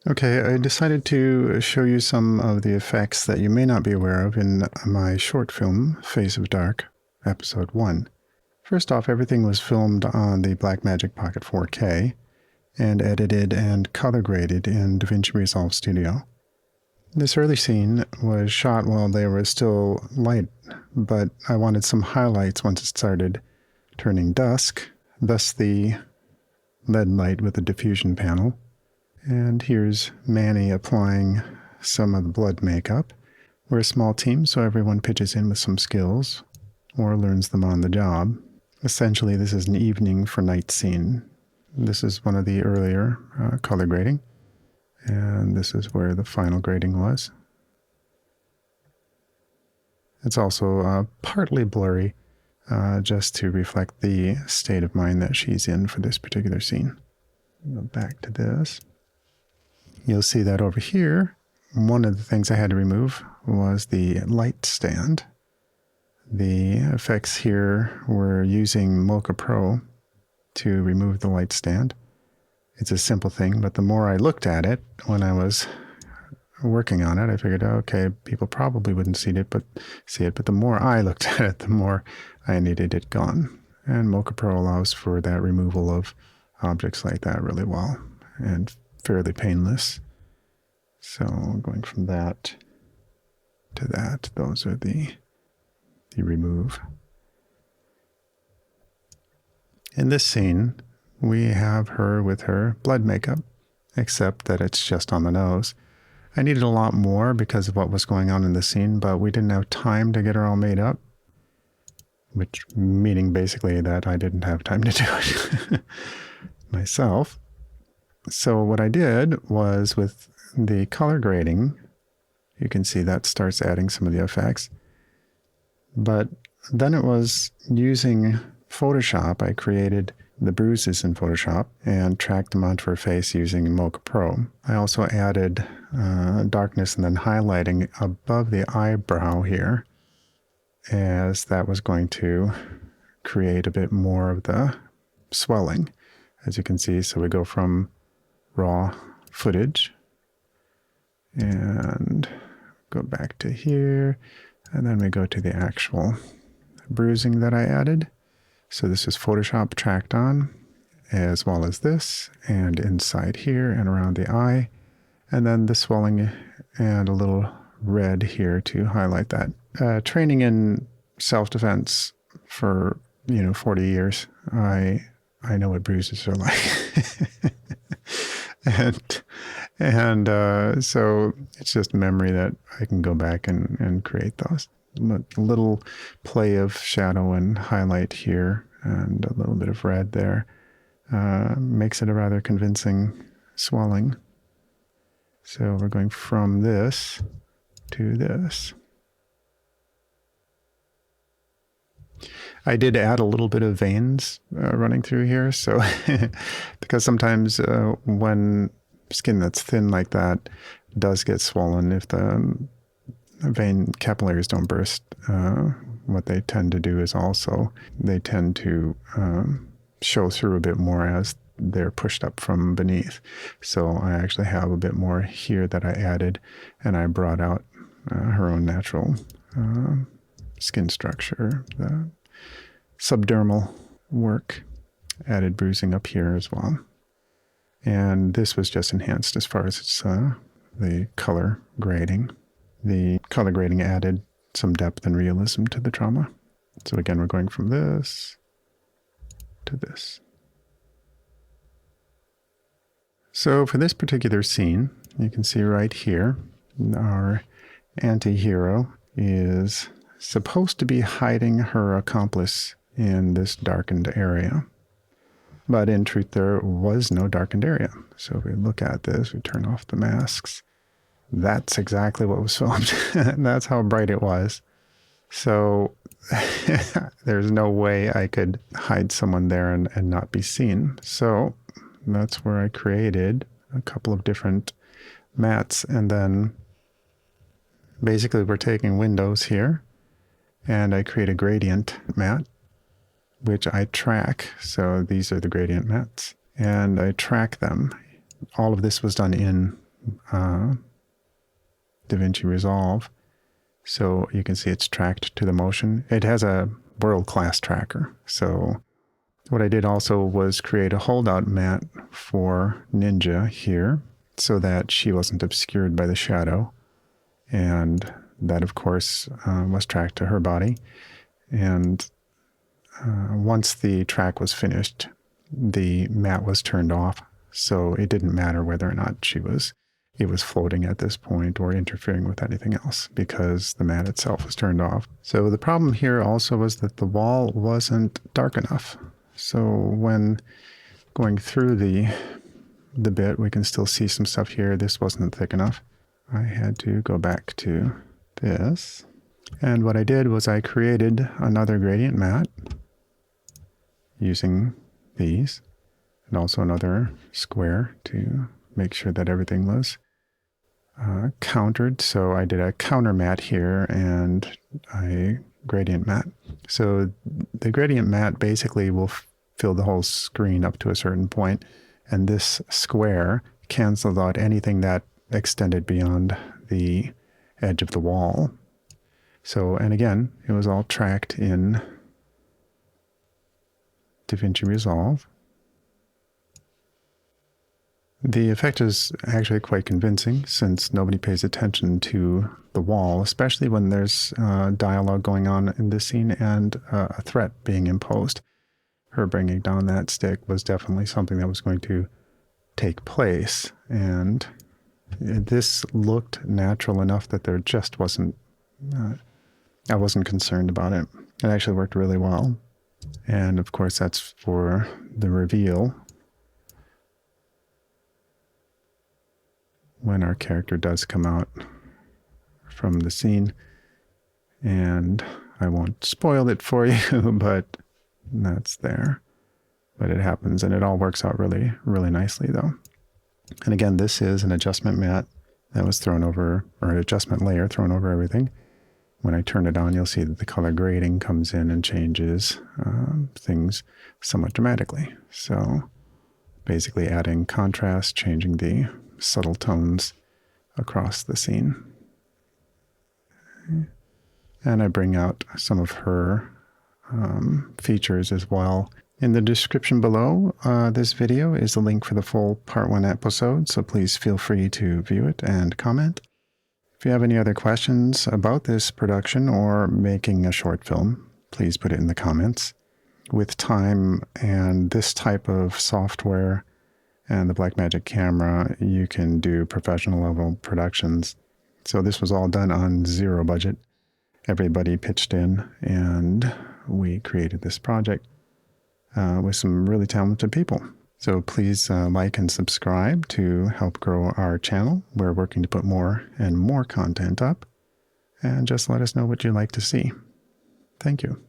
Okay, I decided to show you some of the effects that you may not be aware of in my short film, Face of Dark, Episode 1. First off, everything was filmed on the Blackmagic Pocket 4K and edited and color graded in Davinci Resolve Studio. This early scene was shot while there was still light, but I wanted some highlights once it started turning dusk, thus the LED light with the diffusion panel. And here's Manny applying some of the blood makeup. We're a small team, so everyone pitches in with some skills or learns them on the job. Essentially, this is an evening for night scene. This is one of the earlier color grading, and this is where the final grading was. It's also partly blurry, just to reflect the state of mind that she's in for this particular scene. Go back to this. You'll see that over here, one of the things I had to remove was the light stand. The effects here were using Mocha Pro to remove the light stand. It's a simple thing, but the more I looked at it when I was working on it, I figured, okay, people probably wouldn't see it, but the more I looked at it, the more I needed it gone. And Mocha Pro allows for that removal of objects like that really well and fairly painless. So going from that to that, those are the remove. In this scene, we have her with her blood makeup, except that it's just on the nose. I needed a lot more because of what was going on in the scene, but we didn't have time to get her all made up, which meaning basically that I didn't have time to do it myself. So what I did was with the color grading, you can see that starts adding some of the effects. But then it was using Photoshop. I created the bruises in Photoshop and tracked them onto her face using Mocha Pro. I also added darkness and then highlighting above the eyebrow here, as that was going to create a bit more of the swelling, as you can see. So we go from raw footage and go back to here, and then we go to the actual bruising that I added. So this is Photoshop tracked on, as well as this, and inside here and around the eye, and then the swelling and a little red here to highlight that. Training in self-defense for 40 years, I know what bruises are like. and so it's just memory that I can go back and create those. A little play of shadow and highlight here and a little bit of red there makes it a rather convincing swelling. So we're going from this to this. I did add a little bit of veins running through here, so because sometimes when skin that's thin like that does get swollen, if the vein capillaries don't burst, what they tend to do is also they tend to show through a bit more as they're pushed up from beneath. So I actually have a bit more here that I added, and I brought out her own natural skin structure. The subdermal work, added bruising up here as well. And this was just enhanced as far as it's the color grading. The color grading added some depth and realism to the trauma. So again, we're going from this to this. So for this particular scene, you can see right here, our anti-hero is supposed to be hiding her accomplice in this darkened area. But in truth, there was no darkened area. So if we look at this, we turn off the masks. That's exactly what was filmed. That's how bright it was. So there's no way I could hide someone there and not be seen. So that's where I created a couple of different mats. And then basically we're taking windows here, and I create a gradient mat, which I track. So these are the gradient mats, and I track them. All of this was done in Davinci Resolve. So you can see it's tracked to the motion. It has a world-class tracker. So what I did also was create a holdout matte for Ninja here so that she wasn't obscured by the shadow. And that, of course, was tracked to her body. And once the track was finished, the matte was turned off. So it didn't matter whether or not it was floating at this point or interfering with anything else because the matte itself was turned off. So the problem here also was that the wall wasn't dark enough. So when going through the bit, we can still see some stuff here. This wasn't thick enough. I had to go back to this. And what I did was I created another gradient matte using these, and also another square to make sure that everything was countered. So I did a counter matte here and a gradient matte. So the gradient matte basically will fill the whole screen up to a certain point, and this square cancels out anything that extended beyond the edge of the wall. So, and again, it was all tracked in Davinci Resolve. The effect is actually quite convincing since nobody pays attention to the wall, especially when there's dialogue going on in this scene and a threat being imposed. Her bringing down that stick was definitely something that was going to take place, and this looked natural enough that there just wasn't, I wasn't concerned about it. It actually worked really well. And of course, that's for the reveal when our character does come out from the scene. And I won't spoil it for you, but that's there. But it happens, and it all works out really, really nicely though. And again, this is an adjustment matte that was thrown over, or an adjustment layer thrown over everything. When I turn it on, you'll see that the color grading comes in and changes things somewhat dramatically. So basically adding contrast, changing the subtle tones across the scene. And I bring out some of her features as well. In the description below this video is a link for the full Part 1 episode, so please feel free to view it and comment. If you have any other questions about this production or making a short film, please put it in the comments. With time and this type of software and the Blackmagic camera, you can do professional level productions. So this was all done on zero budget. Everybody pitched in and we created this project with some really talented people. So please like and subscribe to help grow our channel. We're working to put more and more content up. And just let us know what you'd like to see. Thank you.